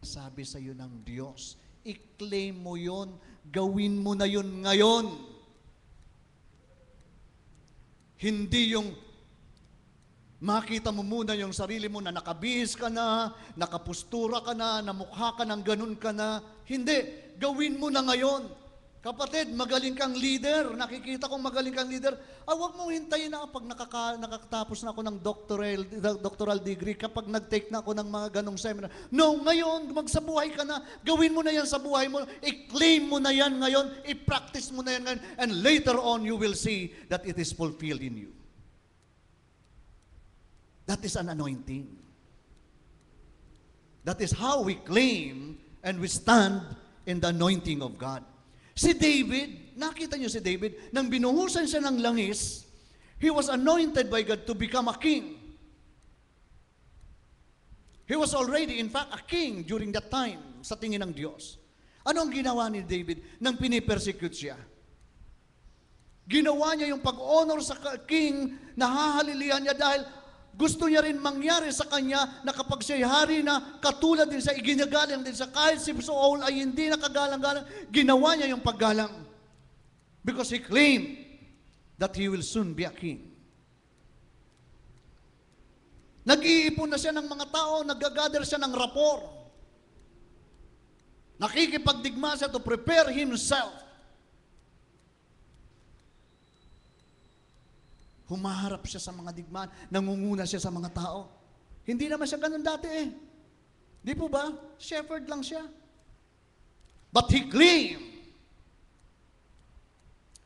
pinagsabi sa iyo ng Diyos. I-claim mo yun. Gawin mo na yun ngayon. Hindi yung makita mo muna yung sarili mo na nakabihis ka na, nakapustura ka na, namukha ka ng ganun ka na. Hindi. Gawin mo na ngayon. Kapatid, magaling kang leader. Nakikita kong magaling kang leader. Huwag mong hintayin na kapag nakatapos na ako ng doctoral degree, kapag nag-take na ako ng mga ganong seminar. No, ngayon, magsabuhay ka na. Gawin mo na yan sa buhay mo. I-claim mo na yan ngayon. I-practice mo na yan ngayon. And later on, you will see that it is fulfilled in you. That is an anointing. That is how we claim and we stand in the anointing of God. Si David, nakita niyo si David, nang binuhusan siya ng langis, he was anointed by God to become a king. He was already, in fact, a king during that time, sa tingin ng Diyos. Ano ang ginawa ni David nang pinipersecute siya? Ginawa niya yung pag-honor sa king, nahahalilihan niya dahil gusto niya rin mangyari sa kanya na kapag siya'y hari na, katulad din sa iginagalang din sa kahit si Saul ay hindi nakagalang-galang, ginawa niya yung paggalang. Because he claimed that he will soon be a king. Nag-iipon na siya ng mga tao, nag-gather siya ng rapor. Nakikipagdigma siya to prepare himself. Humaharap siya sa mga digmaan, nangunguna siya sa mga tao. Hindi naman siya ganun dati eh. Di po ba? Shepherd lang siya. But he claimed.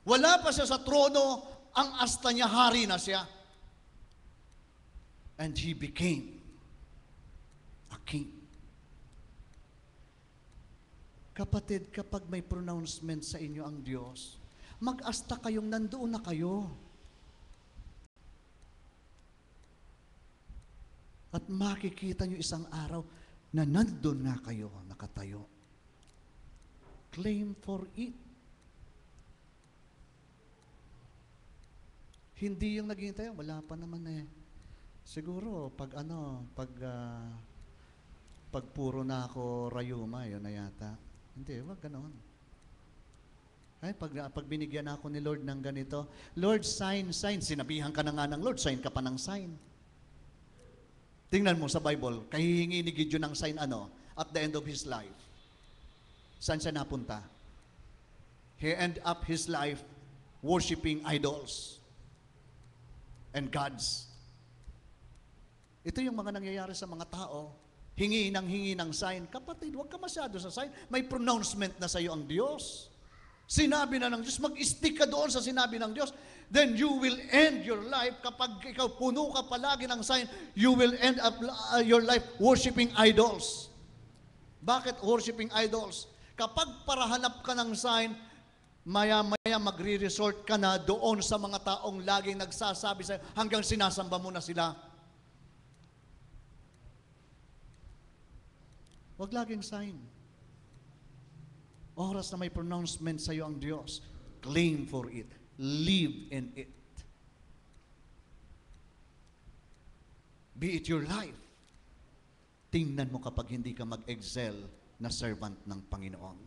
Wala pa siya sa trono, ang asta niya, hari na siya. And he became a king. Kapatid, kapag may pronouncement sa inyo ang Diyos, mag-asta kayong nandoon na kayo. At makikita nyo isang araw na nandun nga kayo, nakatayo. Claim for it. Hindi yung naghihintay, wala pa naman eh. Siguro, pag puro na ako rayuma, yun na yata. Hindi, wag ganon. Ay, pag binigyan ako ni Lord ng ganito, Lord, sign. Sinabihan ka na nga ng Lord, sign ka pa ng sign. Tingnan mo sa Bible, kahihingi ni Gideon ng sign at the end of his life. Saan siya napunta? He end up his life worshiping idols and gods. Ito yung mga nangyayari sa mga tao. Hingi ng sign. Kapatid, huwag ka masyado sa sign. May pronouncement na sa iyo ang Diyos. Sinabi na ng Diyos, mag-stick ka doon sa sinabi ng Diyos. Then you will end your life, kapag ikaw puno ka palagi ng sign, you will end up your life worshiping idols. Bakit worshiping idols? Kapag parahanap ka ng sign, maya-maya magre-resort ka na doon sa mga taong laging nagsasabi sa'yo hanggang sinasamba mo na sila. Huwag laging sign. Oras na may pronouncement sa iyo ang Diyos, claim for it. Live in it. Be it your life. Tingnan mo kapag hindi ka mag-excel na servant ng Panginoon.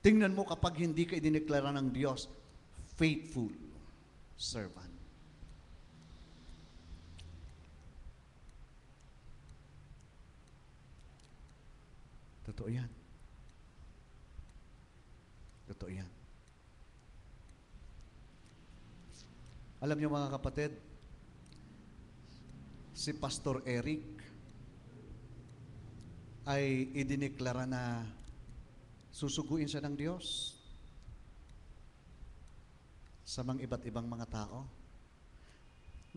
Tingnan mo kapag hindi ka idineklara ng Diyos, faithful servant. Totoo yan. Totoo yan. Alam niyo mga kapatid, si Pastor Eric ay idineklara na susuguin siya ng Diyos sa mga iba't ibang mga tao.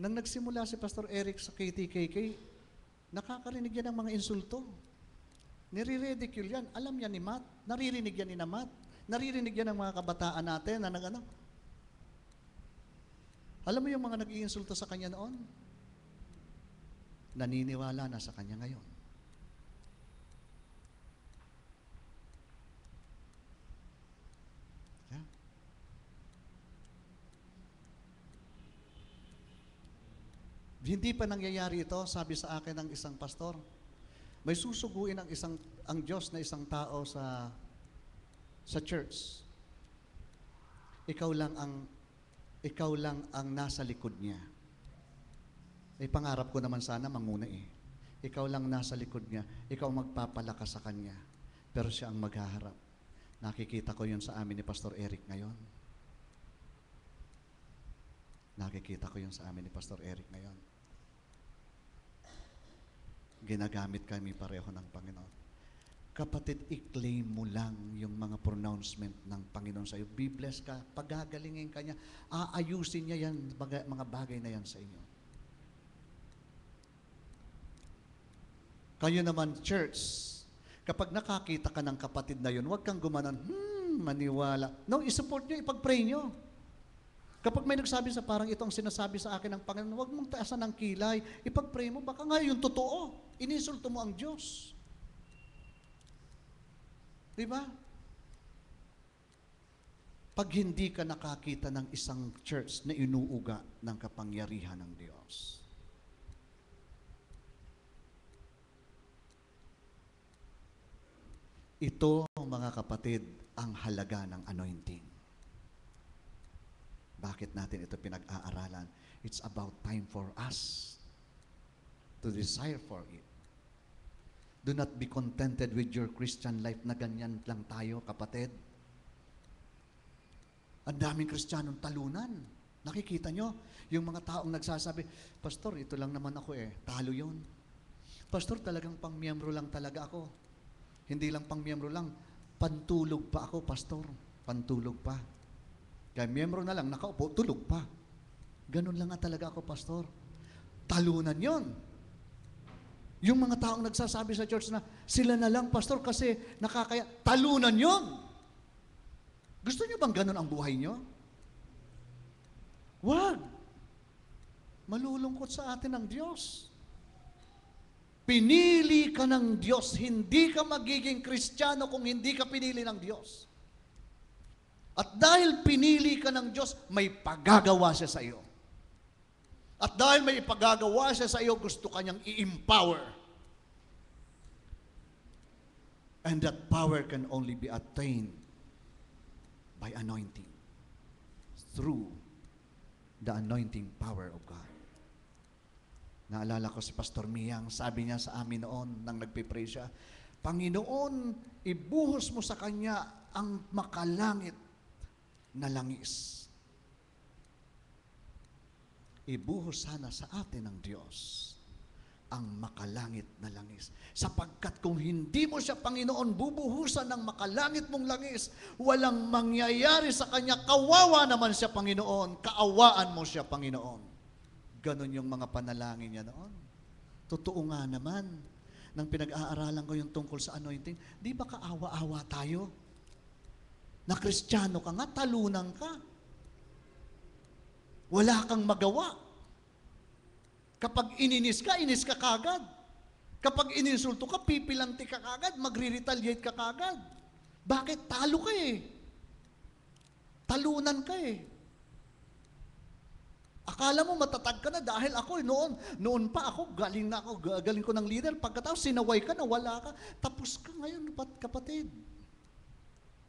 Nang nagsimula si Pastor Eric sa KTKK, nakakarinig yan ng mga insulto. Nire-ridicule yan. Alam yan ni Matt. Naririnig yan ni Matt. Naririnig yan ng mga kabataan natin na Alam mo yung mga nag-iinsulto sa kanya noon? Naniniwala na sa kanya ngayon. Yeah. Hindi pa nangyayari ito, sabi sa akin ng isang pastor. May susuguin ang Diyos na isang tao sa church. Ikaw lang ang nasa likod niya. Pangarap ko naman sana manguna eh. Ikaw lang nasa likod niya, ikaw magpapalakas sa kanya. Pero siya ang maghaharap. Nakikita ko yun sa amin ni Pastor Eric ngayon. Nakikita ko yun sa amin ni Pastor Eric ngayon. Ginagamit kami pareho ng Panginoon. Kapatid, i-claim mo lang yung mga pronouncement ng Panginoon sa iyo. Be blessed ka, pagagalingin ka niya, aayusin niya yan, mga bagay na yan sa inyo. Kayo naman, church, kapag nakakita ka ng kapatid na yun, huwag kang gumanon, maniwala. No, isupport nyo, ipag-pray nyo. Kapag may nagsabi sa parang ito ang sinasabi sa akin ng Panginoon, huwag mong taasan ng kilay, ipag-pray mo, baka nga yung totoo, inisulto mo ang Diyos. Diba? Pag hindi ka nakakita ng isang church na inuuga ng kapangyarihan ng Diyos, ito, mga kapatid, ang halaga ng anointing. Bakit natin ito pinag-aaralan? It's about time for us to desire for it. Do not be contented with your Christian life na ganyan lang tayo, kapatid. Ang daming Kristiyanong talunan. Nakikita nyo? Yung mga taong nagsasabi, Pastor, ito lang naman ako eh. Talo yun. Pastor, talagang pang-miyembro lang talaga ako. Hindi lang pang-miyembro lang. Pantulog pa ako, Pastor. Pantulog pa. Kaya miyembro na lang, nakaupo, tulog pa. Ganun lang nga talaga ako, Pastor. Talunan yon. Yung mga taong nagsasabi sa church na, sila na lang, Pastor, kasi nakakaya. Talunan yon. Gusto niyo bang ganun ang buhay niyo? Wag. Malulungkot sa atin ang Diyos. Pinili ka ng Diyos. Hindi ka magiging Kristiyano kung hindi ka pinili ng Diyos. At dahil pinili ka ng Diyos, may pagagawa siya sa iyo. At dahil may ipagagawa siya sa iyo, gusto kanyang i-empower. And that power can only be attained by anointing. Through the anointing power of God. Naalala ko si Pastor Miyang, sabi niya sa amin noon, nang nagpipray siya, Panginoon, ibuhos mo sa Kanya ang makalangit na langis. Ibuhos sana sa atin ng Diyos ang makalangit na langis. Sapagkat kung hindi mo siya, Panginoon, bubuhusan ng makalangit mong langis, walang mangyayari sa Kanya. Kawawa naman siya, Panginoon. Kaawaan mo siya, Panginoon. Ganon yung mga panalangin niya noon. Totoo nga naman, nang pinag-aaralan ko yung tungkol sa anointing, di ba kaawa-awa tayo? Na Kristiyano ka nga, talunan ka. Wala kang magawa. Kapag inis ka kagad. Kapag ininsulto ka, pipilanti ka kagad, magre-retaliate ka kagad. Bakit? Talo ka eh. Talunan ka eh. Akala mo matatag ka na dahil ako noon pa ako, galing ko ng leader. Pagkatapos sinaway ka na, wala ka. Tapos ka ngayon, kapatid.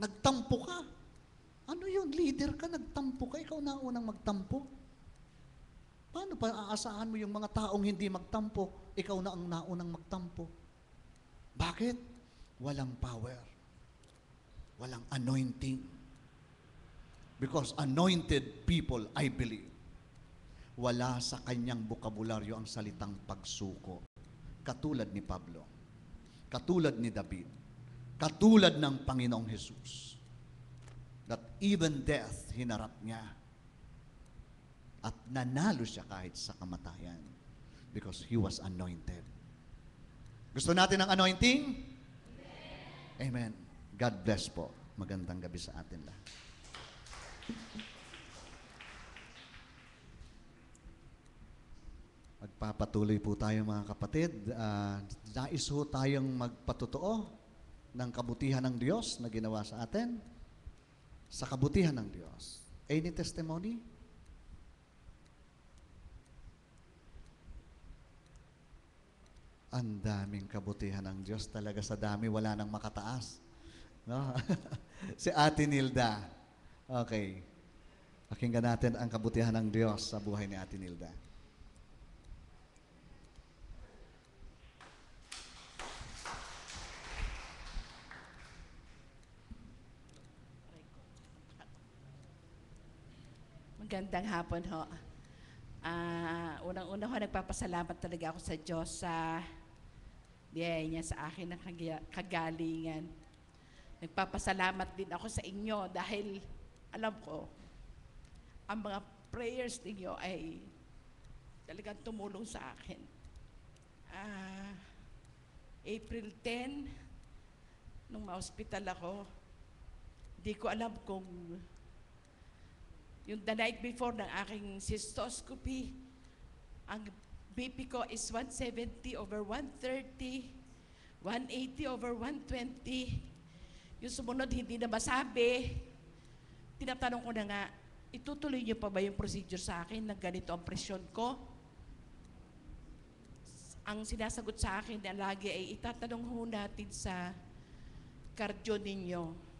Nagtampo ka. Ano yun? Leader ka, nagtampo ka. Ikaw na unang magtampo. Paano pa aasahan mo yung mga taong hindi magtampo? Ikaw na ang naunang magtampo. Bakit? Walang power. Walang anointing. Because anointed people, I believe, wala sa kanyang bokabularyo ang salitang pagsuko. Katulad ni Pablo. Katulad ni David. Katulad ng Panginoong Jesus. That even death, hinarap niya. At nanalo siya kahit sa kamatayan. Because he was anointed. Gusto natin ng anointing? Amen. God bless po. Magandang gabi sa atin lahat. Magpapatuloy po tayo mga kapatid. Nais ho tayong magpatotoo ng kabutihan ng Diyos na ginawa sa atin. Sa kabutihan ng Diyos. Any testimony? Ang daming kabutihan ng Diyos. Talaga sa dami, wala nang makataas. No? Si Ate Nilda. Okay. Pakinggan natin ang kabutihan ng Diyos sa buhay ni Ate Nilda. Magandang hapon ho. Unang-una ho, nagpapasalamat talaga ako sa Diyos sa biyaya niya sa akin ng kagalingan. Nagpapasalamat din ako sa inyo dahil alam ko, ang mga prayers ninyo ay talagang tumulong sa akin. April 10, nung ma-hospital ako, di ko alam kung yung the night before ng aking cystoscopy, ang BP ko is 170/130, 180/120. Yung sumunod, hindi na masabi. Tinatanong ko na nga, itutuloy niyo pa ba yung procedure sa akin na ganito ang presyon ko? Ang sinasagot sa akin na lagi ay itatanong ho natin sa cardio ninyo.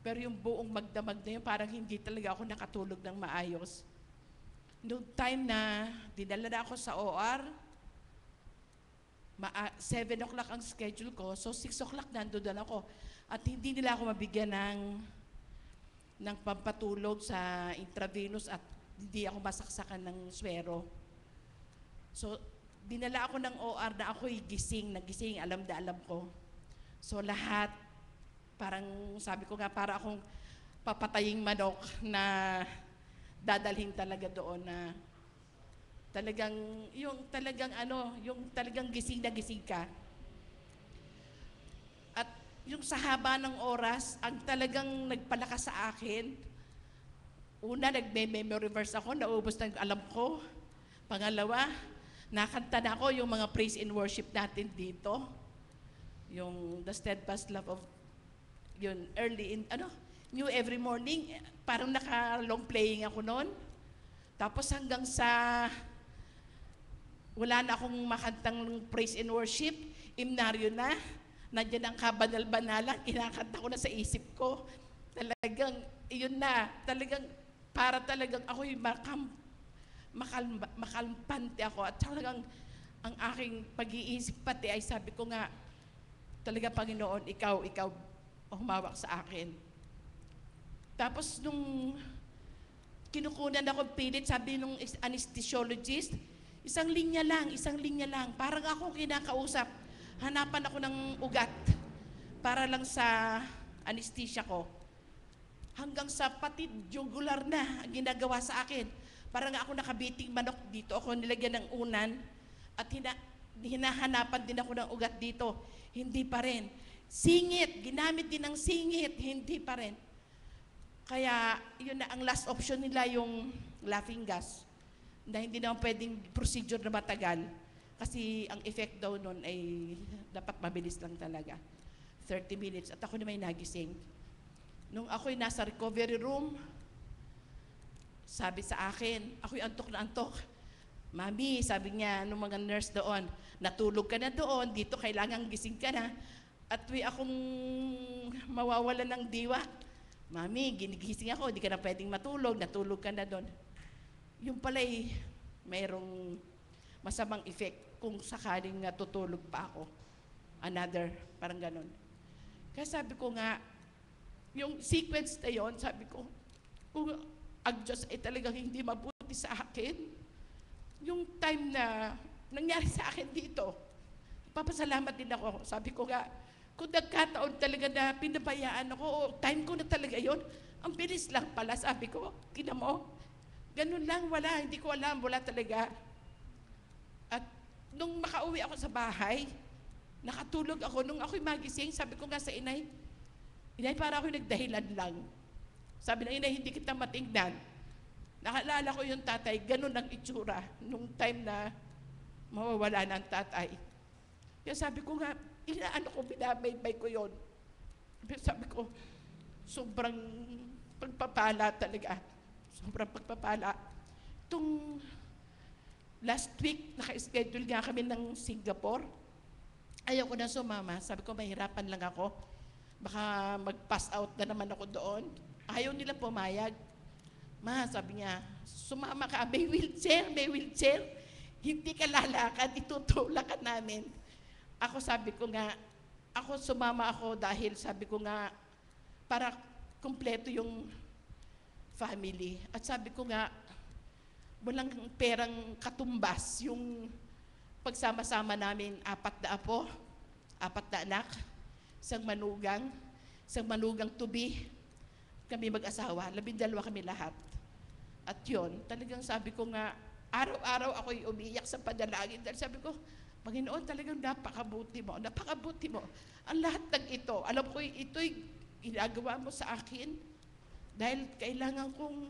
Pero yung buong magdamag na yun, parang hindi talaga ako nakatulog ng maayos. Noong time na dinala na ako sa OR, 7 o'clock ang schedule ko, so 6 o'clock nandun na ako. At hindi nila ako mabigyan ng pampatulog sa intravenous at hindi ako masaksakan ng swero. So, dinala ako ng OR na ako'y nagising, alam na alam ko. So, lahat, parang sabi ko nga, para akong papataying manok na dadalhin talaga doon na talagang, yung talagang gising na gising ka. At yung sa haba ng oras, ang talagang nagpalakas sa akin, una, nagme-memory verse ako, naubos na yung alam ko. Pangalawa, nakanta na ako yung mga praise and worship natin dito. Yung The Steadfast Love of yun, early in, new every morning, parang naka-long playing ako noon. Tapos hanggang sa, wala na akong makantang praise and worship, imnaryo na, nandiyan ang kabanal-banalan, kinakanta ko na sa isip ko. Talagang, yun na, talagang, para talagang ako'y makampante ako. At talagang, ang aking pag-iisip pati ay sabi ko nga, talaga Panginoon, ikaw, humawak sa akin. Tapos nung kinukunan ako pilit, sabi nung anesthesiologist, isang linya lang. Parang ako kinakausap. Hanapan ako ng ugat para lang sa anesthesia ko. Hanggang sa pati jugular na ang ginagawa sa akin. Parang ako nakabiting manok dito. Ako nilagyan ng unan at hinahanapan din ako ng ugat dito. Hindi pa rin. Singit, ginamit din ng singit, hindi pa rin. Kaya, yun na, ang last option nila yung laughing gas. Na hindi naman pwedeng procedure na matagal. Kasi ang effect daw nun ay dapat mabilis lang talaga. 30 minutes. At ako na may nagising. Nung ako'y nasa recovery room, sabi sa akin, ako'y antok na antok. Mami, sabi niya, nung mga nurse doon, natulog ka na doon, dito kailangan gising ka na. At akong mawawala ng diwa. Mami, ginigising ako, hindi ka na pwedeng matulog, natulog ka na doon. Yung pala'y mayroong masamang effect kung sakaling natutulog pa ako. Another, parang ganon. Kaya sabi ko nga, yung sequence na yon, sabi ko, kung ang Diyos ay talagang hindi mabuti sa akin, yung time na nangyari sa akin dito, papasalamat din ako. Sabi ko nga, kung nagkataon talaga na pinabayaan ako, time ko na talaga yon, ang bilis lang pala, sabi ko, tina mo, ganun lang, hindi ko alam, wala talaga. At nung makauwi ako sa bahay, nakatulog ako, nung ako'y magising, sabi ko nga sa inay, para ako'y nagdahilan lang. Sabi ng inay, hindi kita matingnan. Nakalala ko yung tatay, ganun ang itsura, nung time na mawawala ng tatay. Kaya sabi ko nga, binabaybay ko yun. Sabi ko, sobrang pagpapala talaga. Sobrang pagpapala. Last week, naka-schedule nga kami ng Singapore. Ayoko na sumama. Sabi ko, mahirapan lang ako. Baka mag-pass out na naman ako doon. Ayaw nila pumayag. Ma, sabi niya, sumama ka. May wheelchair, may wheelchair. Hindi ka lalakad, itutulak ka namin. Ako sabi ko nga, sumama ako dahil sabi ko nga, para kumpleto yung family. At sabi ko nga, walang perang katumbas yung pagsama-sama namin, 4 na apo, 4 na anak, isang manugang tubi, kami mag-asawa, 12 kami lahat. At yun, talagang sabi ko nga, araw-araw ako'y umiiyak sa panalangin dahil sabi ko, Panginoon, talagang napakabuti mo. Ang lahat ng ito, alam ko ito'y ginagawa mo sa akin dahil kailangan kong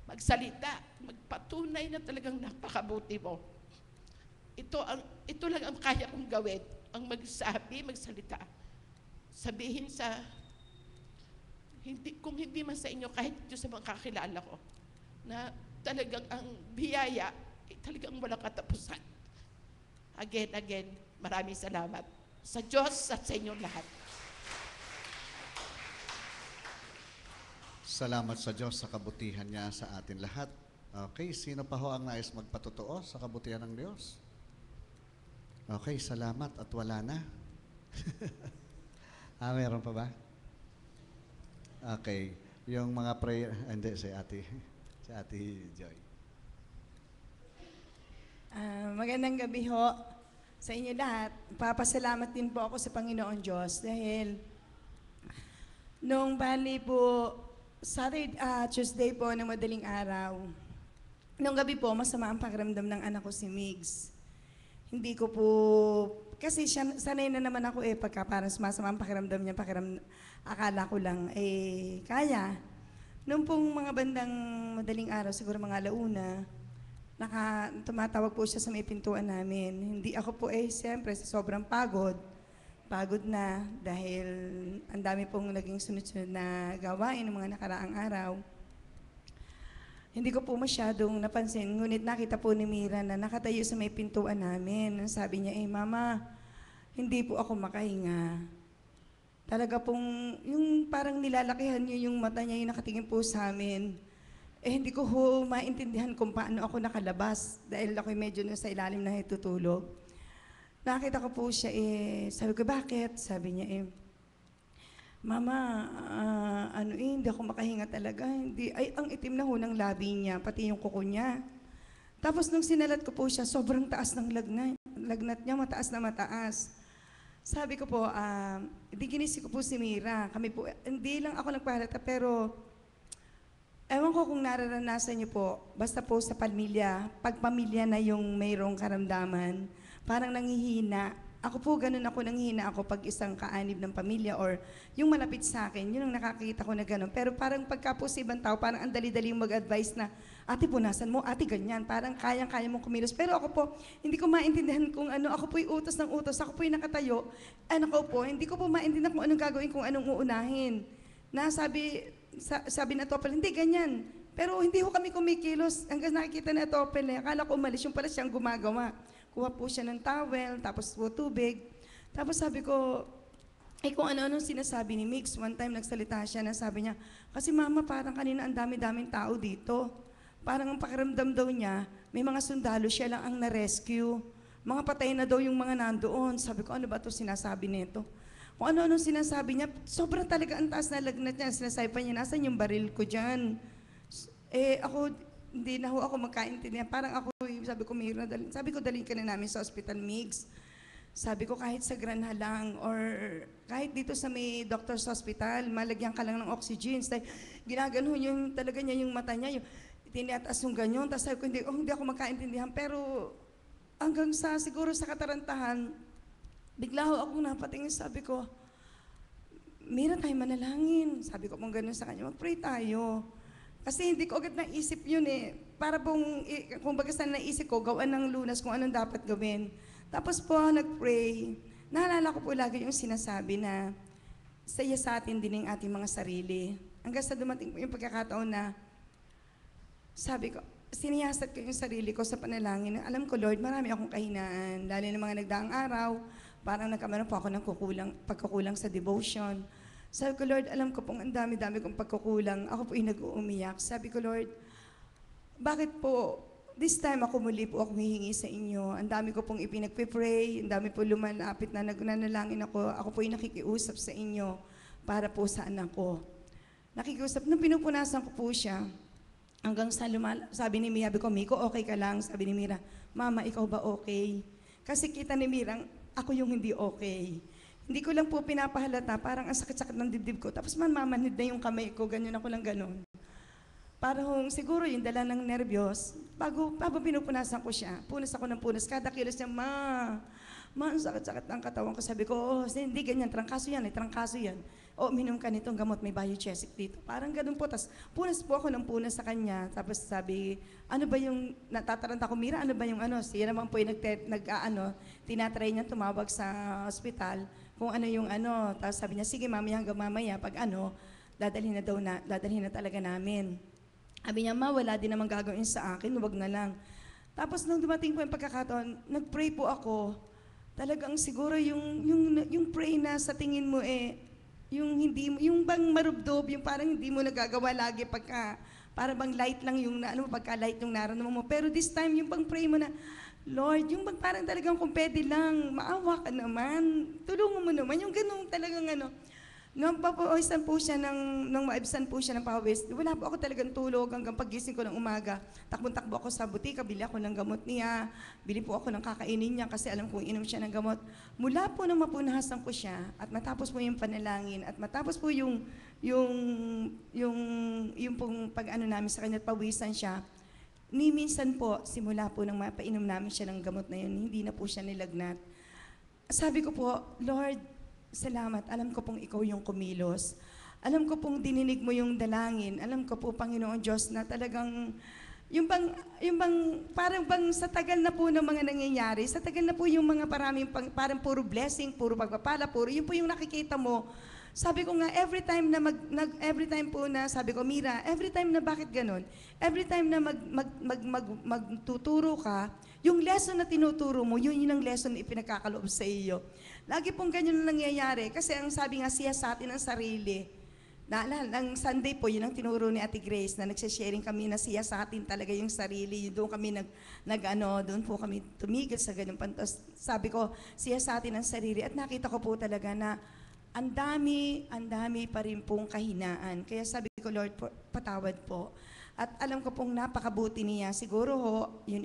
magsalita, magpatunay na talagang napakabuti mo. Ito lang ang kaya kong gawin, ang magsalita. Sabihin kung hindi man sa inyo, kahit ito sa mga kakilala ko, na talagang ang biyaya, talagang walang katapusan. Again, maraming salamat sa Diyos at sa inyong lahat. Salamat sa Diyos sa kabutihan niya sa atin lahat. Okay, sino pa ho ang nais magpatotoo sa kabutihan ng Diyos? Okay, salamat at wala na. Meron pa ba? Okay, yung mga prayer, hindi, si Ate Joy. Magandang gabi ho sa inyo lahat. Papasalamat din po ako sa Panginoon Diyos dahil nung bali po, Tuesday po ng madaling araw, nung gabi po, masama ang pakiramdam ng anak ko si Migs. Hindi ko po, kasi sanay na naman ako pagka parang sumasama ang pakiramdam niya, akala ko lang, kaya. Nung pong mga bandang madaling araw, siguro mga alauna, tumatawag po siya sa may pintuan namin. Hindi ako po siyempre, sobrang pagod na dahil ang dami pong naging sunod-sunod na gawain ng mga nakaraang araw. Hindi ko po masyadong napansin, ngunit nakita po ni Mira na nakatayo sa may pintuan namin. Sabi niya, Mama, hindi po ako makahinga. Talaga pong, yung parang nilalakihan niyo yung mata niya, yung nakatingin po sa amin. Hindi ko maintindihan kung paano ako nakalabas dahil ako medyo sa ilalim na itutulog. Nakita ko po siya, sabi ko, bakit? Sabi niya, Mama, hindi ako makahinga talaga. Ang itim na ho ng labi niya, pati yung kuko niya. Tapos nung sinalat ko po siya, sobrang taas ng lagnat niya, mataas na mataas. Sabi ko po, ginising ko po si Mira. Kami po, hindi lang ako nagpahalata, pero ewan ko kung nararanasan niyo po, basta po sa pamilya, pag pamilya na yung mayroong karamdaman, parang nanghihina. Ako po, ganun ako, nanghihina ako pag isang kaanib ng pamilya or yung malapit sa akin, yun ang nakakita ko na ganun. Pero parang pagka po sa ibang tao, parang ang dali-dali mag-advise na, ate punasan mo, ate ganyan, parang kayang-kaya mong kumilos. Pero ako po, hindi ko maintindihan kung ano, ako po'y utos ng utos, ako po'y nakatayo, hindi ko po maintindihan kung anong gagawin, kung anong uunahin. Sabi na Topel, hindi ganyan. Pero hindi ho kami kumikilos. Hanggang nakikita na Topel, akala ko umalis, yung pala siyang gumagawa. Kuha po siya ng towel, tapos po tubig. Tapos sabi ko, kung ano-anong sinasabi ni Mix. One time nagsalita siya na sabi niya, kasi Mama, parang kanina ang dami-daming tao dito. Parang ang pakiramdam daw niya, may mga sundalo, siya lang ang na-rescue. Mga patay na daw yung mga nandoon. Sabi ko, ano ba ito sinasabi nito? Kung ano-anong sinasabi niya, sobrang talaga ang taas na lagnat niya. Sinasabi pa niya, nasan yung baril ko dyan? Ako, hindi na ho ako magkaintindihan. Parang ako, sabi ko, Mira, dalhin ka na namin sa Hospital Migs. Sabi ko, kahit sa Granha lang or kahit dito sa may doctor's hospital, malagyan ka lang ng oxygen. Ginagano yung talaga niya yung mata niya, yung tinataas yung ganyan. Tapos sabi ko, hindi ako magkaintindihan. Pero hanggang siguro sa katarantahan, bigla ho akong napatingin, sabi ko, Mira, tayo manalangin. Sabi ko pong gano'n sa kanya, mag-pray tayo. Kasi hindi ko agad naisip yun Para pong, kung baga sa naisip ko, gawan ng Lunas kung anong dapat gawin. Tapos po, nag-pray. Naalala ko po lagi yung sinasabi na saya sa atin din ang ating mga sarili. Hanggang sa dumating po yung pagkakataon na sabi ko, siniyasat ko yung sarili ko sa panalangin. Alam ko, Lord, marami akong kahinaan. Lalo ng mga nagdaang araw, parang nagkamaroon po ako ng pagkukulang sa devotion. Sabi ko, Lord, alam ko pong ang dami-dami kong pagkukulang. Ako po yung nag-uumiyak. Sabi ko, Lord, bakit po this time ako muli po ako hihingi sa inyo. Ang dami ko pong ipinagpipray, ang dami po lumalapit na nagnanalangin ako. Ako po yung nakikiusap sa inyo para po sa anak ko. Nakikiusap, nung pinupunasan ko po siya, hanggang sa sabi ni Mia, sabi ko, Miko, okay ka lang? Sabi ni Mira, Mama, ikaw ba okay? Kasi kita ni Mira, ako yung hindi okay. Hindi ko lang po pinapahalata, parang ang sakit-sakit ng dibdib ko. Tapos mamanhid na yung kamay ko, ganyan ako lang ganon. Parang siguro yung dala ng nervyos, bago pinupunasan ko siya, punas ako ng punas, kada kilos niya, ang sakit-sakit ng katawan ko. Sabi ko, hindi ganyan, trangkaso yan. O, minom ka nitong gamot, may Biogesic dito. Parang ganun po, tas punas po ako ng punas sa kanya, tapos sabi, ano ba yung, natataranta ko, Mira, ano ba yung ano, siya naman po yung tinatry niya tumawag sa ospital, kung ano yung ano, tapos sabi niya, sige mamaya hanggang mamaya, pag ano, dadalhin na talaga namin. Sabi niya, Ma, wala din naman gagawin sa akin, huwag na lang. Tapos nung dumating po yung pagkakataon, nag-pray po ako. Talagang siguro yung pray na sa tingin mo yung bang marubdob, yung parang hindi mo nagagawa lagi pagka, para bang light lang yung, pagka light yung nararamdaman mo. Pero this time, yung bang pray mo na, Lord, yung bang parang talagang kung pwede lang, maawa ka naman, tulungan mo naman, yung ganun talagang ano. Nung papawisan po siya nung maibsan po siya ng pawis, wala po ako talagang tulog hanggang pagising ko ng umaga. Takbo-takbo ako sa butika, bili ako ng gamot niya, bili po ako ng kakainin niya kasi alam kong inom siya ng gamot. Mula po nang mapunasan ko siya at matapos po yung panalangin at matapos po yung pong pag-ano namin sa kanya at pawisan siya, ni minsan po, simula po nang mapainom namin siya ng gamot na yun, hindi na po siya nilagnat. Sabi ko po, Lord, salamat. Alam ko pong ikaw yung kumilos. Alam ko pong dininig mo yung dalangin. Alam ko po, Panginoon Diyos, na talagang, yung bang parang bang sa tagal na po ng mga nangyayari, sa tagal na po yung mga parang puro blessing, puro pagpapala, yun po yung nakikita mo. Sabi ko nga, every time po na, sabi ko, Mira, every time na bakit ganun? Every time na magtuturo ka, yung lesson na tinuturo mo, yun ang lesson na ipinagkakaloob sa iyo. Lagi pong ganyan na nangyayari. Kasi ang sabi nga siya sa atin ang sarili. Ang Sunday po, yun ang tinuro ni Ate Grace na nagsasharing kami na siya sa atin talaga yung sarili. Doon kami doon po kami tumigil sa ganun. Sabi ko, siya sa atin ang sarili. At nakita ko po talaga na ang dami pa rin pong kahinaan. Kaya sabi ko, Lord, patawad po. At alam ko pong napakabuti niya. Siguro yun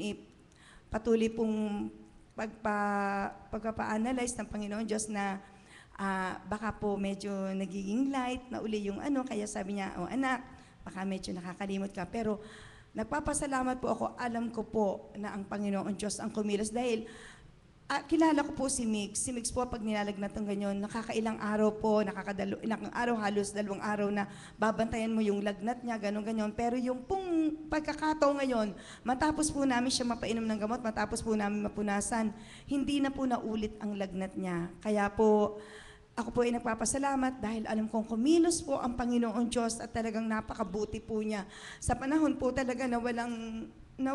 patuloy pong pagpapa-analyze ng Panginoon Diyos na baka po medyo nagiging light na uli yung kaya sabi niya, anak, baka medyo nakakalimot ka. Pero nagpapasalamat po ako, alam ko po na ang Panginoon Diyos ang kumilos dahil kilala ko po si Mix. Si Mix po, pag nilalagnat ng ganyan, nakakailang araw po, ilang araw, halos 2 araw na babantayan mo yung lagnat niya, ganun-ganyan. Pero yung pong pagkakataon ngayon, matapos po namin siya mapainom ng gamot, matapos po namin mapunasan, hindi na po naulit ang lagnat niya. Kaya po, ako po ay nagpapasalamat dahil alam kong kumilos po ang Panginoon Diyos at talagang napakabuti po niya. Sa panahon po talaga na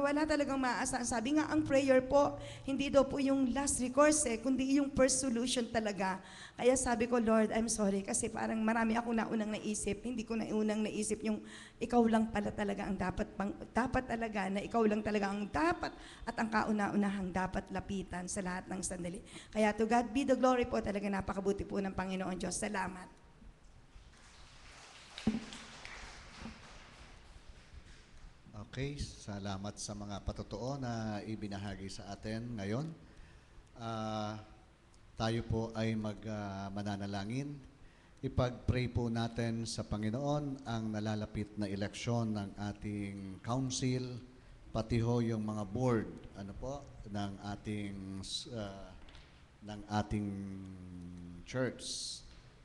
wala talagang maaasahan. Sabi nga, ang prayer po, hindi daw po yung last recourse kundi yung first solution talaga. Kaya sabi ko, Lord, I'm sorry kasi parang marami akong naunang naisip. Hindi ko naunang naisip yung ikaw lang pala talaga ang dapat talaga na ikaw lang talaga ang dapat at ang kauna-unahang dapat lapitan sa lahat ng sandali. Kaya to God be the glory po, talaga napakabuti po ng Panginoon Diyos. Salamat. Okay, salamat sa mga patotoo na ibinahagi sa atin ngayon. Tayo po ay mananalangin. Ipag-pray po natin sa Panginoon ang nalalapit na eleksyon ng ating council, pati ho yung mga board ng ating church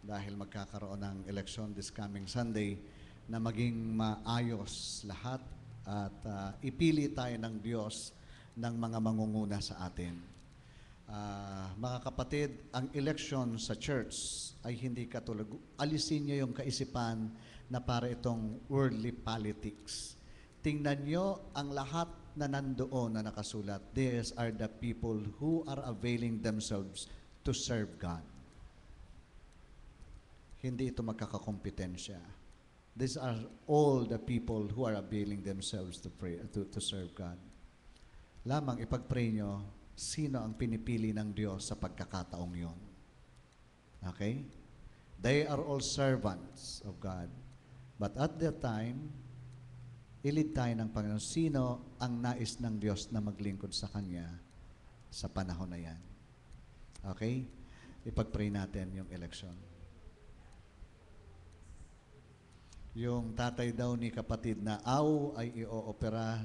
dahil magkakaroon ng eleksyon this coming Sunday na maging maayos lahat at ipili tayo ng Diyos ng mga mangunguna sa atin. Mga kapatid, ang election sa church ay hindi katulad. Alisin niyo yung kaisipan na para itong worldly politics. tingnan nyo ang lahat na nandoon na nakasulat. These are the people who are availing themselves to serve God. Hindi ito magkakakompetensya. These are all the people who are availing themselves to pray, to serve God. Lamang ipag-pray nyo, sino ang pinipili ng Diyos sa pagkakataong yon. Okay? They are all servants of God. But at that time, ilid tayo ng Panginoon. Sino ang nais ng Diyos na maglingkod sa Kanya sa panahon na yan? Okay? Ipag-pray natin yung election. Yung tatay daw ni kapatid na Au ay i-oopera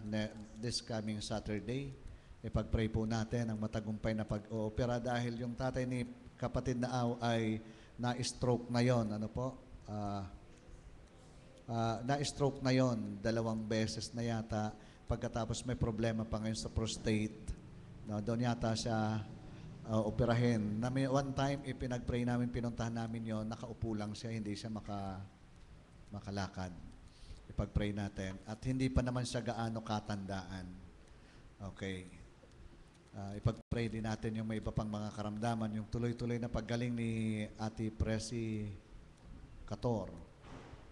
this coming Saturday. Ipag-pray po natin ang matagumpay na pag-oopera dahil yung tatay ni kapatid na Au ay na-stroke na yon. Ano po? Na-stroke na yon 2 beses na yata. Pagkatapos may problema pa ngayon sa prostate. No, doon yata siya operahin. One time, ipinag-pray namin, pinuntahan namin yon, nakaupo lang siya, hindi siya makalakad. Ipag-pray natin. At hindi pa naman siya gaano katandaan. Okay. Ipag-pray din natin yung may iba pang mga karamdaman, yung tuloy-tuloy na paggaling ni Ate Presi Kator.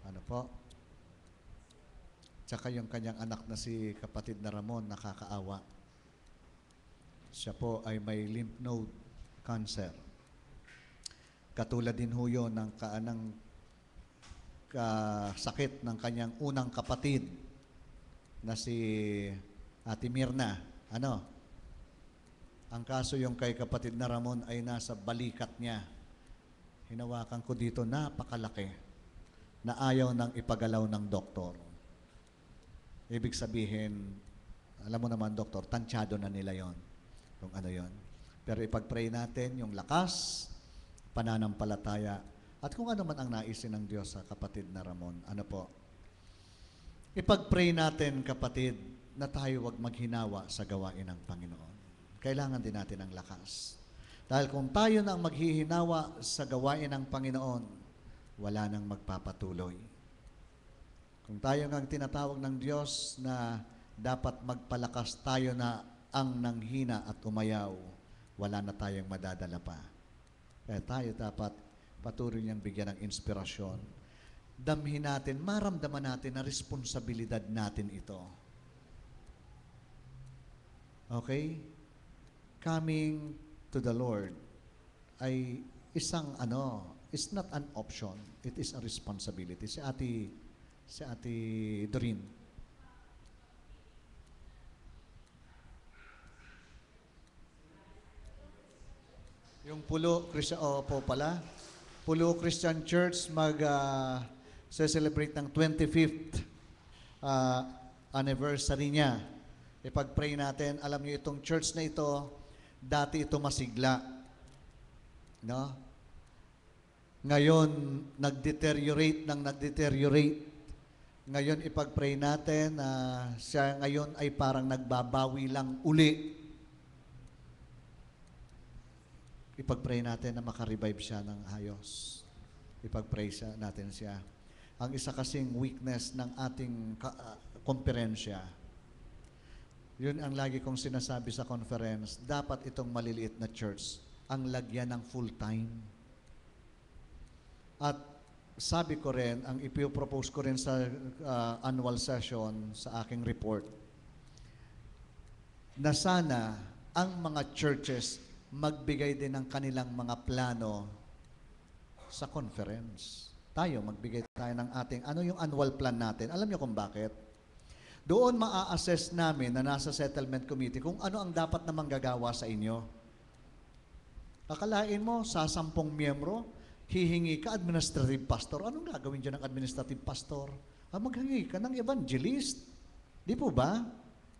Ano po? Tsaka yung kanyang anak na si kapatid na Ramon, nakakaawa. Siya po ay may lymph node cancer. Katulad din ho yun ng sakit ng kanyang unang kapatid na si Ate Mirna. Ano? Ang kaso yung kay kapatid na Ramon ay nasa balikat niya. Hinawakan ko dito, napakalaki na ayaw nang ipagalaw ng doktor. Ibig sabihin, alam mo naman, doktor, tansyado na nila yon, kung ano yon. Pero ipag-pray natin yung lakas, pananampalataya, at kung ano man ang naisin ng Diyos sa kapatid na Ramon. Ano po? Ipag-pray natin, kapatid, na tayo wag maghinawa sa gawain ng Panginoon. Kailangan din natin ang lakas. Dahil kung tayo na ang maghihinawa sa gawain ng Panginoon, wala nang magpapatuloy. Kung tayo ang tinatawag ng Diyos na dapat magpalakas tayo na ang nanghina at umayaw, wala na tayong madadala pa. Kaya tayo dapat patuloy niyang bigyan ng inspirasyon. Damhin natin, maramdaman natin na responsibilidad natin ito. Okay? Coming to the Lord ay isang it's not an option. It is a responsibility. Si Ate Doreen. Yung Pulo Christian, po pala. Pulo Christian Church celebrate ng 25th anniversary niya. Ipag-pray natin, alam niyo itong church na ito, dati ito masigla. No? Ngayon, nag-deteriorate. Ngayon, ipag-pray natin na siya ngayon ay parang nagbabawi lang uli. Ipag-pray natin na makarevive siya ng ayos. Ipag-pray natin siya. Ang isa kasing weakness ng ating konferensya, yun ang lagi kong sinasabi sa conference, dapat itong maliliit na church ang lagyan ng full-time. At sabi ko rin, ang ipropose ko rin sa annual session sa aking report, na sana ang mga churches magbigay din ng kanilang mga plano sa conference. Magbigay tayo ng ating, ano yung annual plan natin? Alam niyo kung bakit? Doon maa-assess namin na nasa settlement committee kung ano ang dapat na manggagawa sa inyo. Akalain mo, sa 10 miyembro, hihingi ka administrative pastor. Anong gagawin dyan ng administrative pastor? Maghingi ka ng evangelist. Di po ba?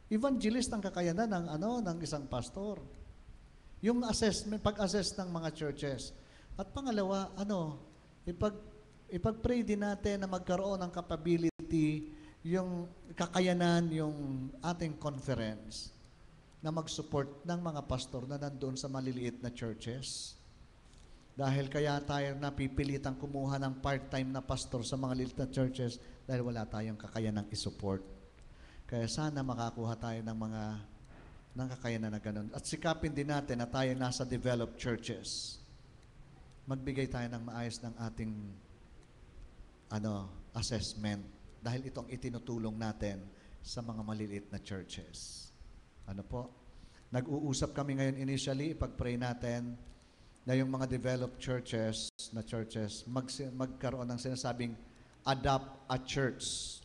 Evangelist ang kakayanan ng isang pastor. Yung assessment, pag-assess ng mga churches. At pangalawa, ipag-pray din natin na magkaroon ng capability, yung kakayanan, yung ating conference na mag-support ng mga pastor na nandoon sa maliliit na churches. Dahil kaya tayo napipilitang kumuha ng part-time na pastor sa mga liit na churches dahil wala tayong kakayanang isupport. Kaya sana makakuha tayo ng kakayanan na ganun. At sikapin din natin na tayo nasa developed churches. Magbigay tayo ng maayos ng ating assessment. Dahil ito ang itinutulong natin sa mga maliliit na churches. Ano po? Nag-uusap kami ngayon initially, ipag-pray natin na yung mga developed churches magkaroon ng sinasabing adopt a church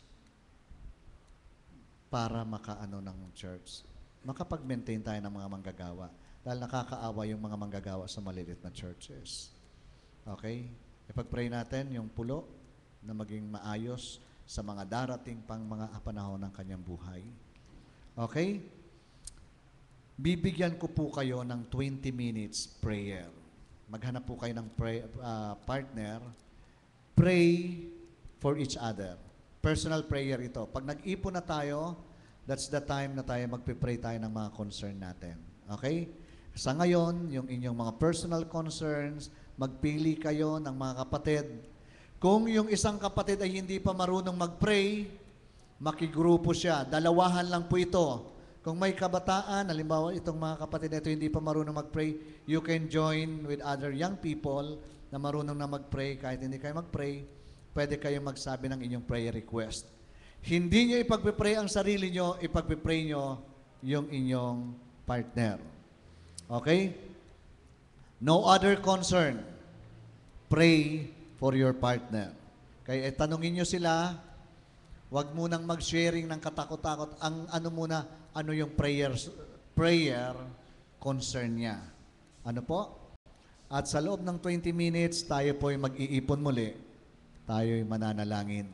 para makaano ng church. Makapag-maintain tayo ng mga manggagawa dahil nakakaawa yung mga manggagawa sa maliliit na churches. Okay? Ipag-pray natin yung pulo na maging maayos sa mga darating pang mga panahon ng kanyang buhay. Okay? Bibigyan ko po kayo ng 20 minutes prayer. Maghanap po kayo ng partner. Pray for each other. Personal prayer ito. Pag nag-ipon na tayo, that's the time na tayo magpipray tayo ng mga concern natin. Okay? Sa ngayon, yung inyong mga personal concerns, magpili kayo ng mga kapatid. Kung yung isang kapatid ay hindi pa marunong mag-pray, makigrupo siya. Dalawahan lang po ito. Kung may kabataan, halimbawa itong mga kapatid na ito hindi pa marunong mag-pray, you can join with other young people na marunong na mag-pray. Kahit hindi kayo mag-pray, pwede kayong magsabi ng inyong prayer request. Hindi nyo ipagpipray ang sarili nyo, ipagpipray nyo yung inyong partner. Okay? No other concern. Pray for your partner. Kaya tanungin nyo sila, wag munang mag-sharing ng katakot-takot. Ang ano yung prayer concern niya. Ano po? At sa loob ng 20 minutes, tayo po ay mag-iipon muli. Tayo ay mananalangin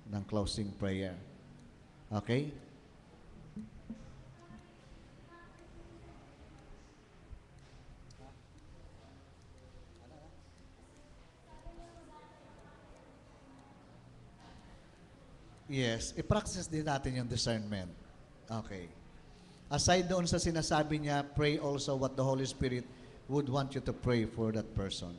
ng closing prayer. Okay? Yes, i-practice din natin yung discernment. Okay. Aside doon sa sinasabi niya, pray also what the Holy Spirit would want you to pray for that person.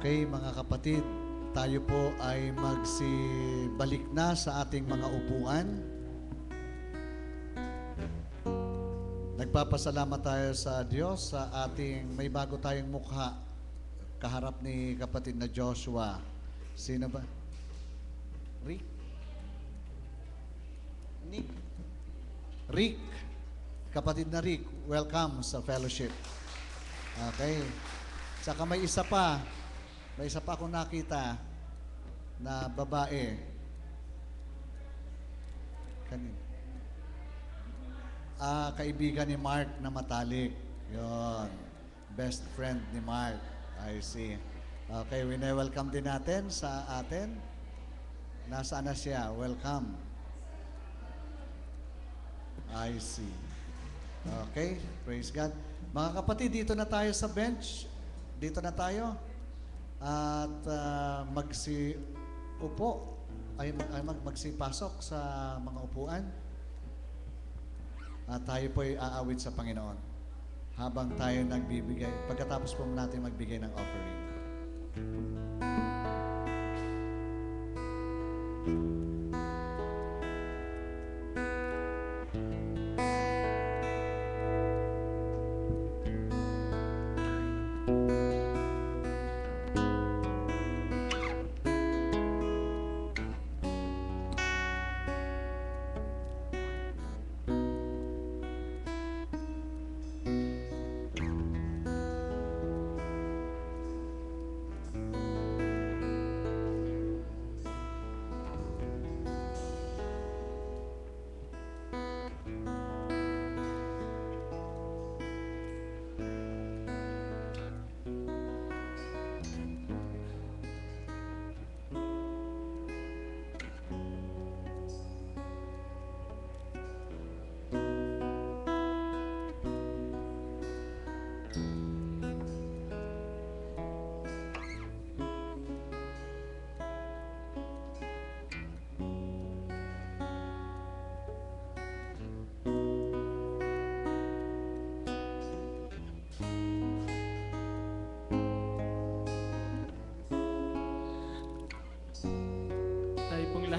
Okay, mga kapatid, tayo po ay magsibalik na sa ating mga upuan. Nagpapasalamat tayo sa Diyos sa ating may bago tayong mukha kaharap ni kapatid na Joshua. Sino ba? Rick? Nick? Rick. Kapatid na Rick, welcome sa fellowship. Okay. Saka may isa pa akong nakita na babae. Kanina. Kaibigan ni Mark na matalik. Yon. Best friend ni Mark. I see. Okay, welcome din natin sa atin. Nasaan na siya? Welcome. I see. Okay, praise God. Mga kapatid, dito na tayo sa bench. Dito na tayo. At magsipasok sa mga upuan. At tayo po ay aawit sa Panginoon habang tayo nagbibigay, pagkatapos po natin magbigay ng offering.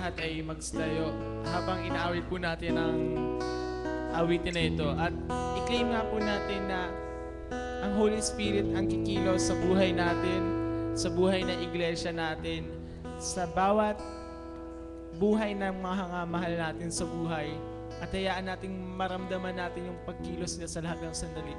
lahat ay magstayo habang inaawit po natin ang awitin na ito. At i-claim nga po natin na ang Holy Spirit ang kikilos sa buhay natin, sa buhay ng iglesia natin, sa bawat buhay ng mga mahal natin sa buhay. At hayaan nating maramdaman natin yung pagkilos niya sa lahat ng sandali.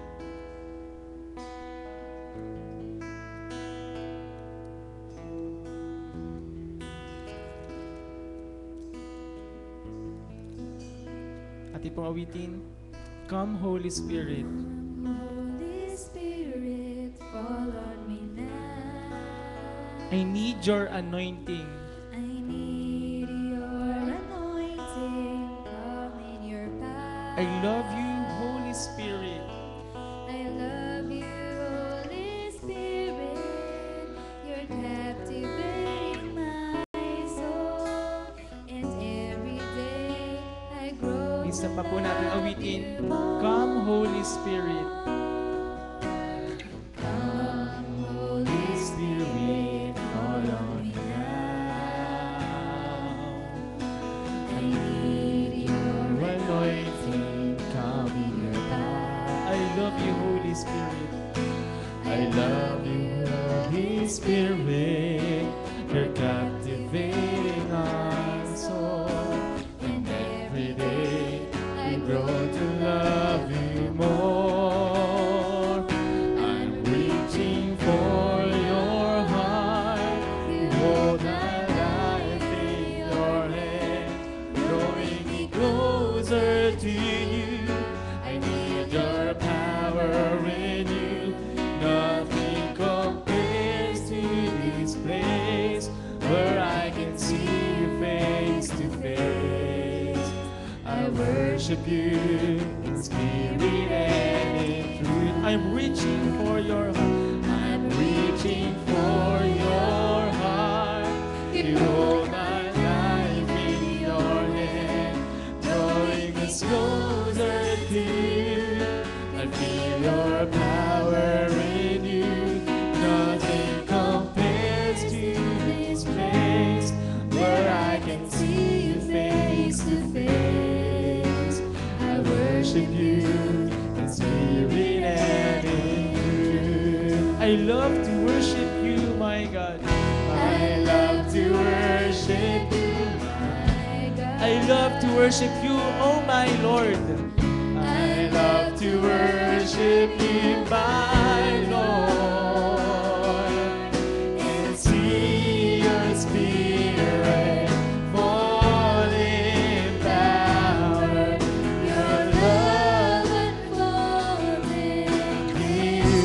Ating pong awitin, Come Holy Spirit. Holy Spirit, fall on me now. I need your anointing. I need your anointing. Come in your power. I love you, Holy Spirit. I love you, Holy Spirit. You're captivating my soul. And every day I grow. Isa pa po natin awitin, Come Holy Spirit. Come, Holy Spirit, fall on me now. I need your Anointing, come in your power. I love you, Holy Spirit. I love you, Holy Spirit. You're captivating our soul. And every day I grow to love you more. I'm reaching for your heart. You hold my life in your hand, drawing me closer to you. I need your power in you. Nothing compares to this place where I can see you face to face. I worship you in spirit and in truth. I'm reaching for your heart. I'm reaching for your heart. You hold my life in your hand, drawing us closer to you. I feel your power in you. Nothing compares to this place where I can see you face to face. I worship you in spirit and in truth. I love to worship you, my God. I love to worship you. I love to worship you, oh my Lord. I love to worship you, my Lord. And see your spirit fall in power. Your love unfolding.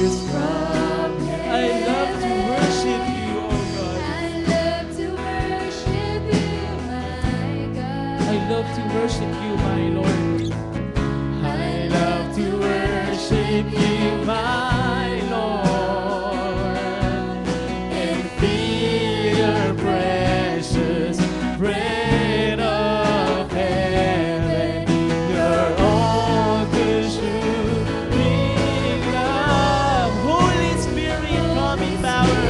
is from heaven. I love to worship you, oh God. I love to worship you, my God. I love to worship you, my Lord. I love to worship you, my Lord, and feel your precious bread of heaven, your all-consuming love. Holy Spirit, come in power.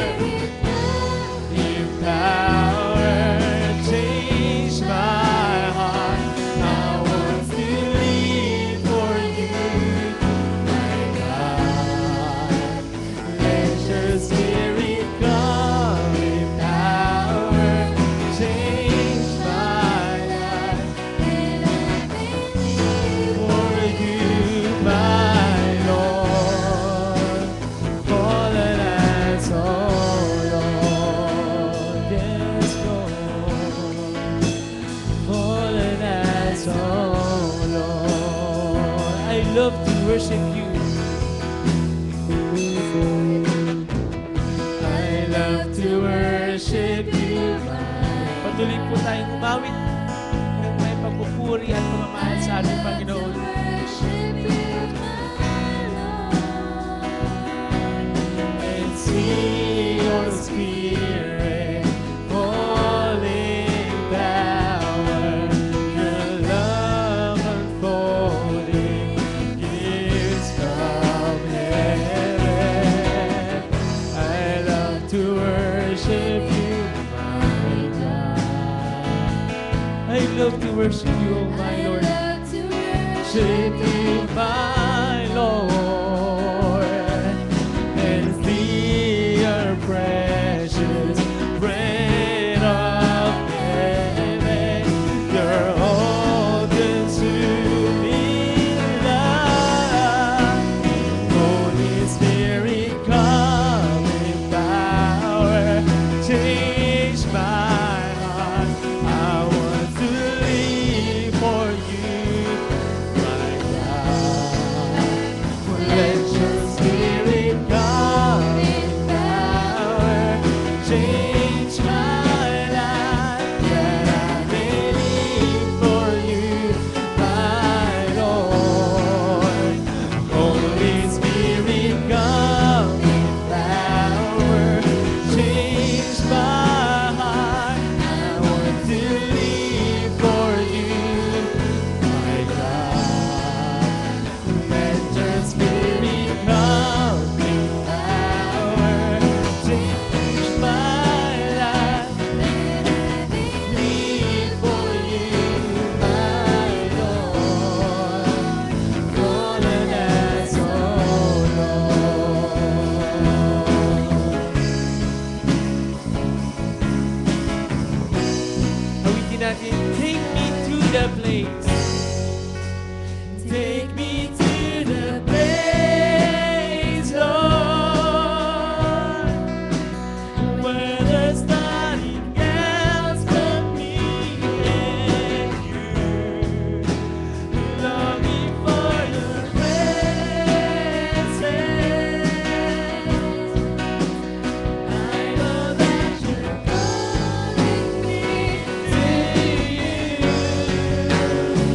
In power, change my heart. I want to live for you, my God. Let your spirit come in power, change my life. For you, my Lord, fallen as oh Lord, yes Lord, fallen as oh Lord. I love to worship you. I love to worship you. Patuloy po tayong umawit ng may pagpupuri at pagmamahal sa ating Panginoon. Worship you, my Lord. And see your spirit falling power, your love unfolding gifts from heaven. I love to worship you, my God. worship you, oh my I Lord. love to Worship you, my Lord, and see your precious bread of heaven. You're all consuming love. Holy Spirit, come in power, change my heart. I want to live for you, my God. Let your Spirit come in power, change my life, that I may live for you, my Lord. Holy Spirit, come in power, change my heart. I want to live for you, my God. Let your Spirit come in power, change my life. Live for you, my Lord. Gonna dance, oh Lord. Awitin natin, take me to the place. Take me to the place, Lord, where there's nothing else but me and you. Longing for your presence. I know that you're calling me to you.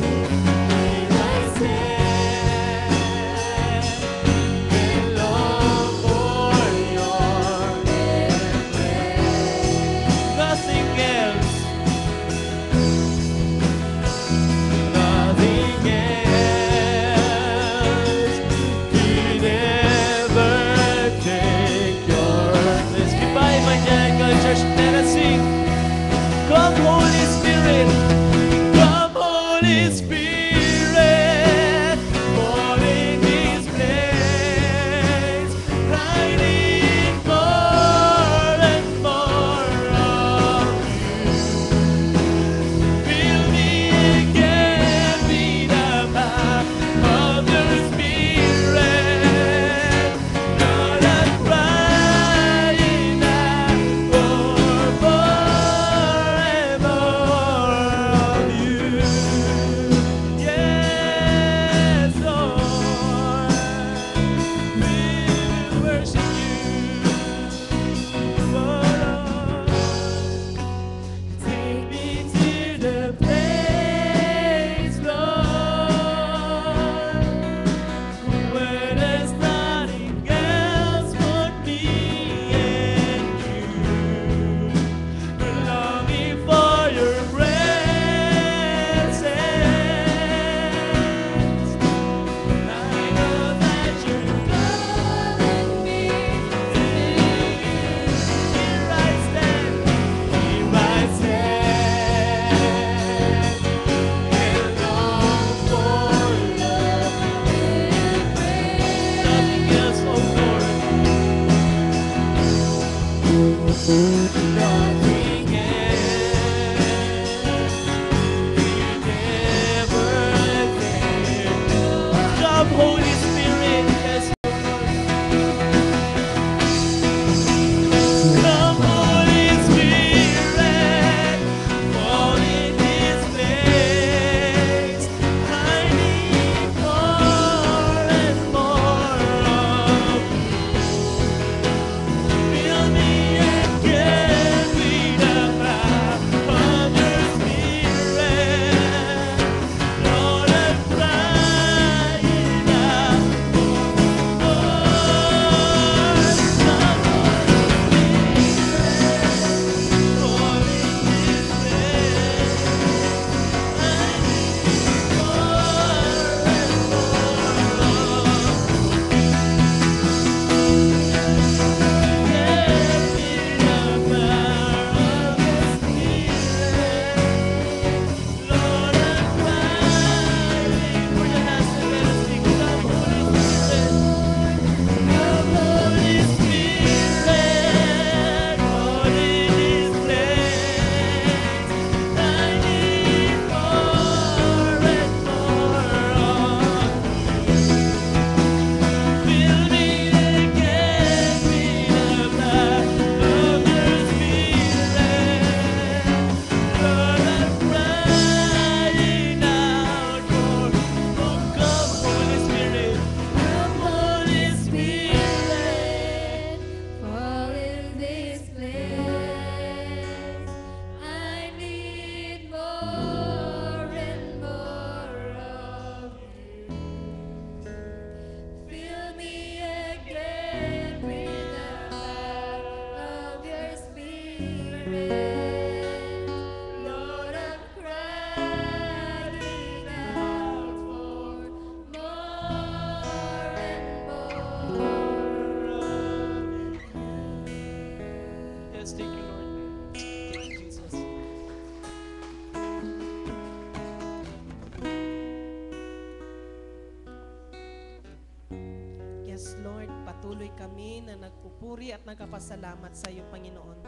patuloy kami na nagpupuri at nagpapasalamat sa iyo, Panginoon,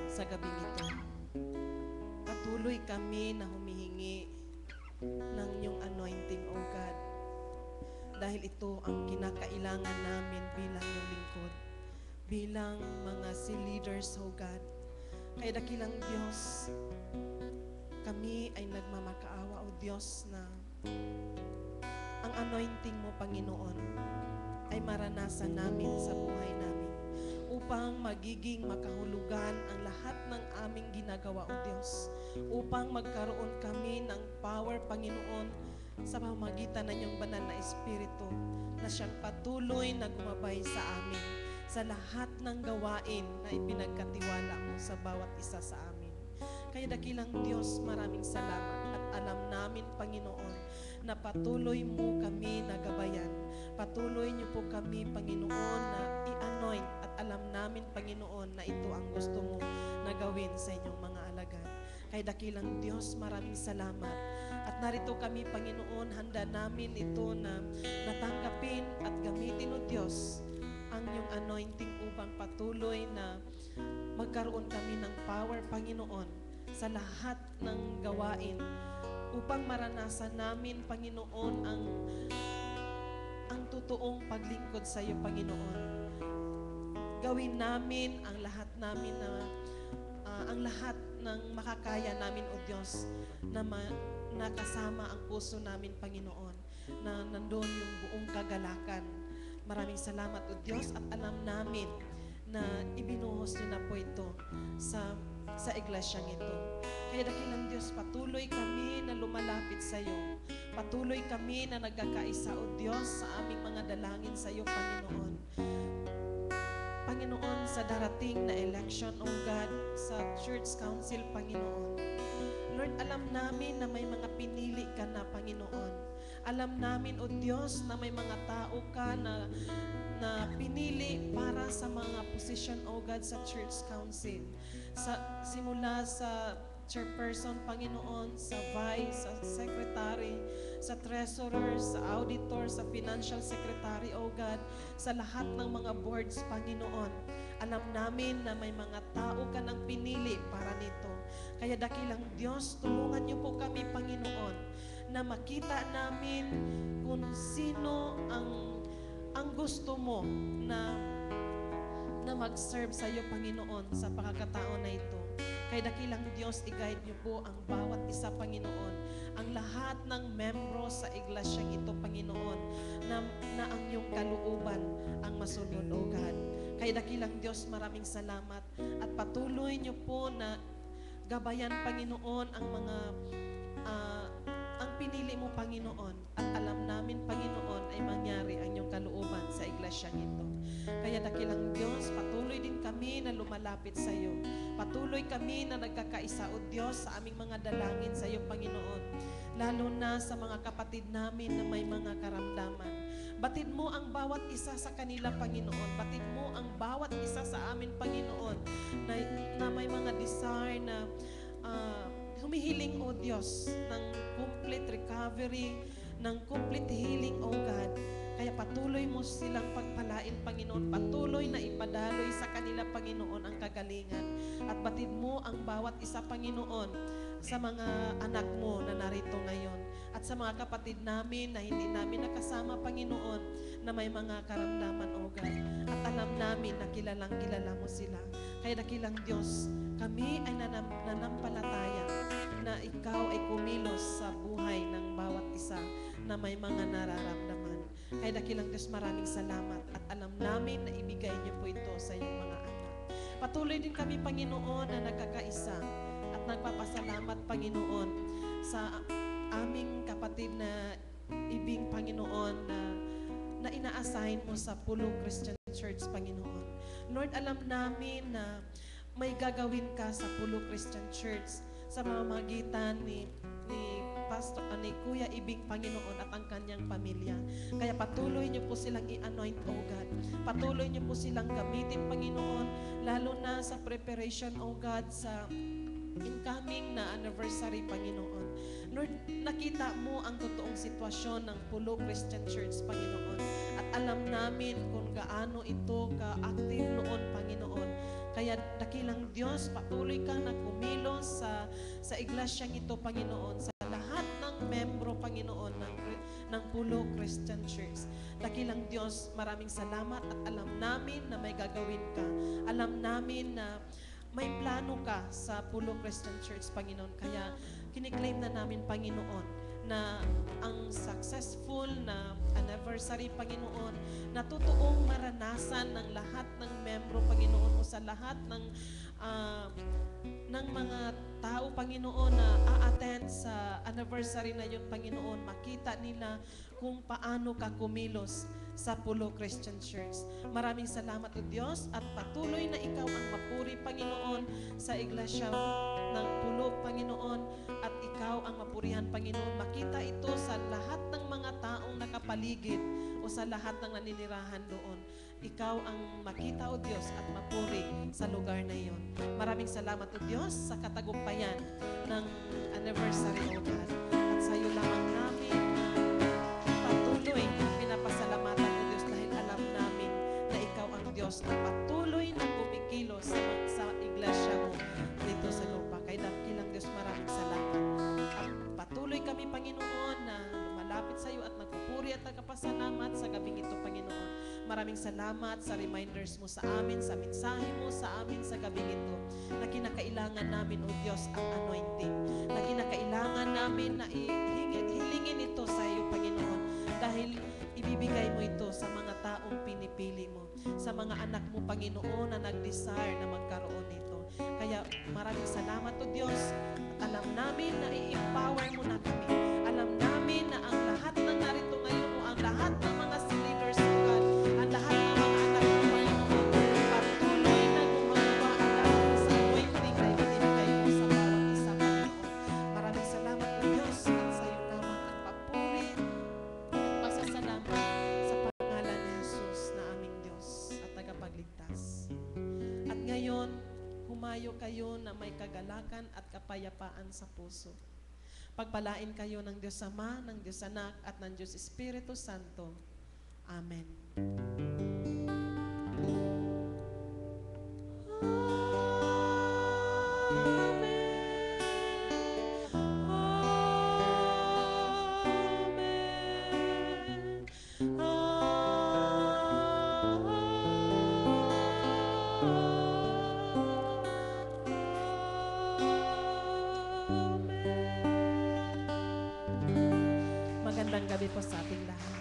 sa gabi nito. Patuloy kami na humihingi ng iyong anointing, O God. Dahil ito ang kinakailangan namin bilang iyong lingkod, bilang mga leaders, O God. Kaya dakilang Diyos, kami ay nagmamakaawa, O Diyos, na ang anointing mo, Panginoon, ay maranasan namin sa buhay namin upang magiging makahulugan ang lahat ng aming ginagawa, O Diyos, upang magkaroon kami ng power, Panginoon, sa pamamagitan ng iyong banal na Espiritu na siyang patuloy na gumabay sa amin sa lahat ng gawain na ipinagkatiwala mo sa bawat isa sa amin. Kaya dakilang Diyos, maraming salamat at alam namin, Panginoon, na patuloy mo kami nagabayan. Patuloy niyo po kami, Panginoon, na i-anoint at alam namin, Panginoon, na ito ang gusto mo na gawin sa inyong mga alagad. Kaya dakilang Diyos, maraming salamat. At narito kami, Panginoon, handa namin ito na natanggapin at gamitin, O Diyos, ang iyong anointing upang patuloy na magkaroon kami ng power, Panginoon, sa lahat ng gawain upang maranasan namin, Panginoon, ang totoong paglingkod sa iyo, Panginoon. Gawin namin ang lahat namin na ang lahat ng makakaya namin, O Diyos, na nakasama ang puso namin, Panginoon, na nandoon yung buong kagalakan. Maraming salamat, O Diyos, at alam namin na ibinuhos niyo na po ito sa iglesyang ito. Kaya dakilang Diyos, patuloy kami na lumalapit sa iyo. Patuloy kami na nagkakaisa, O Diyos, sa aming mga dalangin sa iyo, Panginoon. Panginoon, sa darating na election, O God, sa Church Council, Panginoon. Lord, alam namin na may mga pinili ka na, Panginoon. Alam namin, O Diyos, na may mga tao ka na pinili para sa mga posisyon, O God, sa Church Council. Simula sa chairperson, Panginoon, sa vice, sa secretary, sa treasurer, sa auditor, sa financial secretary, O God, sa lahat ng mga boards, Panginoon. Alam namin na may mga tao ka nang pinili para nito. Kaya dakilang Diyos, tulungan niyo po kami, Panginoon, na makita namin kung sino ang gusto mo na mag-serve sa iyo, Panginoon, sa pagkakataon na ito. Kaya dakilang Diyos, i-guide niyo po ang bawat isa, Panginoon, ang lahat ng membro sa iglesyang ito, Panginoon, na ang iyong kalooban ang masunod, O God. Kaya dakilang Diyos, maraming salamat at patuloy niyo po na gabayan, Panginoon, ang pinili mo, Panginoon, at alam namin, Panginoon, ay mangyari ang iyong kalooban sa iglesyang ito. Kaya dakilang Diyos, patuloy din kami na lumalapit sa iyo. Patuloy kami na nagkakaisa, O Diyos, sa aming mga dalangin sa iyo, Panginoon. Lalo na sa mga kapatid namin na may mga karamdaman. Batid mo ang bawat isa sa kanila, Panginoon. Batid mo ang bawat isa sa amin, Panginoon, na may mga desire na humihiling, O Diyos, ng complete recovery, ng complete healing, O God. Kaya patuloy mo silang pagpalain, Panginoon. Patuloy na ipadaloy sa kanila, Panginoon, ang kagalingan. At batid mo ang bawat isa, Panginoon, sa mga anak mo na narito ngayon. At sa mga kapatid namin na hindi namin nakasama, Panginoon, na may mga karamdaman, O God. At alam namin na kilalang-kilala mo sila. Kaya dakilang Diyos, kami ay nanampalataya na ikaw ay kumilos sa buhay ng bawat isa na may mga nararamdaman. Kaya dakilang Diyos, maraming salamat at alam namin na ibigay niyo po ito sa iyong mga anak. Patuloy din kami, Panginoon, na nagkakaisa at nagpapasalamat, Panginoon, sa aming kapatid na ibing, Panginoon, na ina-assign mo sa Pulo Christian Church, Panginoon. Lord, alam namin na may gagawin ka sa Pulo Christian Church sa pamamagitan ni Kuya Ibing, Panginoon, at ang kanyang pamilya. Kaya patuloy niyo po silang i-anoint, O God. Patuloy niyo po silang gamitin, Panginoon, lalo na sa preparation, O God, sa incoming na anniversary, Panginoon. Lord, nakita mo ang totoong sitwasyon ng Pulo Christian Church, Panginoon. At alam namin kung gaano ito ka-active noon, Panginoon. Kaya dakilang Diyos, patuloy ka na kumilos sa iglesyang ito, Panginoon, sa lahat ng membro, Panginoon, ng Pulo Christian Church. Dakilang Diyos, maraming salamat at alam namin na may gagawin ka. Alam namin na may plano ka sa Pulo Christian Church, Panginoon. Kaya kiniklaim na namin, Panginoon, na ang successful na anniversary, Panginoon, na totoong maranasan ng lahat ng membro, Panginoon, o sa lahat ng mga tao, Panginoon, na a-attend sa anniversary na yun, Panginoon, makita nila kung paano ka kumilos sa Pulo Christian Church. Maraming salamat, O Diyos, at patuloy na ikaw ang mapuri, Panginoon, sa iglesia ng Pulo, Panginoon, at ikaw ang mapurihan, Panginoon. Makita ito sa lahat ng mga taong nakapaligid o sa lahat ng naninirahan doon. Ikaw ang makita, O Diyos, at mapuri sa lugar na iyon. Maraming salamat, O Diyos, sa katagumpayan ng anniversary, O God. At sa iyo lamang namin patuloy na pinapasalamatan, O Diyos, dahil alam namin na ikaw ang Diyos na patuloy na kumikilos sa iglesia mo dito sa lupa. Kaya dakilang Diyos, maraming salamat. At patuloy kami, Panginoon, na lumalapit sa iyo at nagpupuri at nagpapasalamat sa gabing ito, Panginoon. Maraming salamat sa reminders mo sa amin, sa mensahe mo sa amin sa gabing ito, na kinakailangan namin, O Diyos, ang anointing, na kinakailangan namin na hilingin ito sa iyo, Panginoon, dahil ibibigay mo ito sa mga taong pinipili mo, sa mga anak mo, Panginoon, na nag-desire na magkaroon nito. Kaya maraming salamat, O Diyos, at alam namin na i-empower mo na kami. Alam namin na ang lahat ng narito ngayon, o ang lahat ng mga believers, O God, ang lahat ng mga anak mo, Panginoon, patuloy na gumagawa dahil sa anointing na ibinibigay mo sa bawat isa, Panginoon. Maraming salamat, O Diyos, at sa iyo lamang ang papuri at pasasalamat sa pangalan ni Jesus na aming Diyos at tagapagligtas. At ngayon, humayo kayo na may kagalakan at kapayapaan sa puso. Pagpalain kayo ng Diyos Ama, ng Diyos Anak, at ng Diyos Espiritu Santo. Amen. Magandang gabi po sa ating lahat.